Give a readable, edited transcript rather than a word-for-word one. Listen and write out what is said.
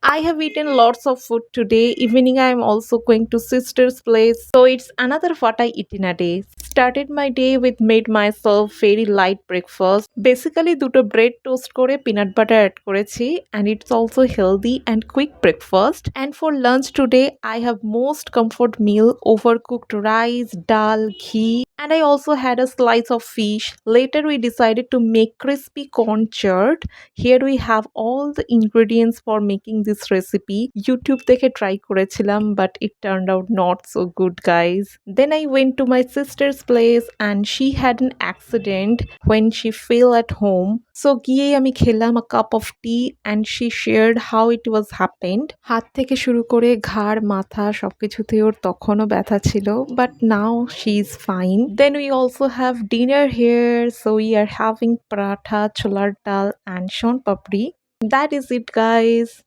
I have eaten lots of food today. Evening I am also going to sister's place. So it's another what I eat in a day. Started my day with made myself very light breakfast. Basically দুটো bread toast করে peanut butter add করেছি and it's also healthy and quick breakfast. And for lunch today I have most comfort meal overcooked rice, dal, ghee and I also had a slice of fish. Later we decided to make crispy corn churd. Here we have all the ingredients for making this recipe. YouTube থেকে try করেছিলাম but it turned out not so good guys. Then I went to my sister's place and she had an accident when she fell at home. So গিয়ে আমি খেলাম a cup of tea and she shared how it was happened. হাত থেকে শুরু করে ঘাড় মাথা সবকিছুতেই ওর তখনও ব্যথা ছিল but now she is fine. Then we also have dinner here. So we are having paratha, cholar dal and shon papdi. That is it guys.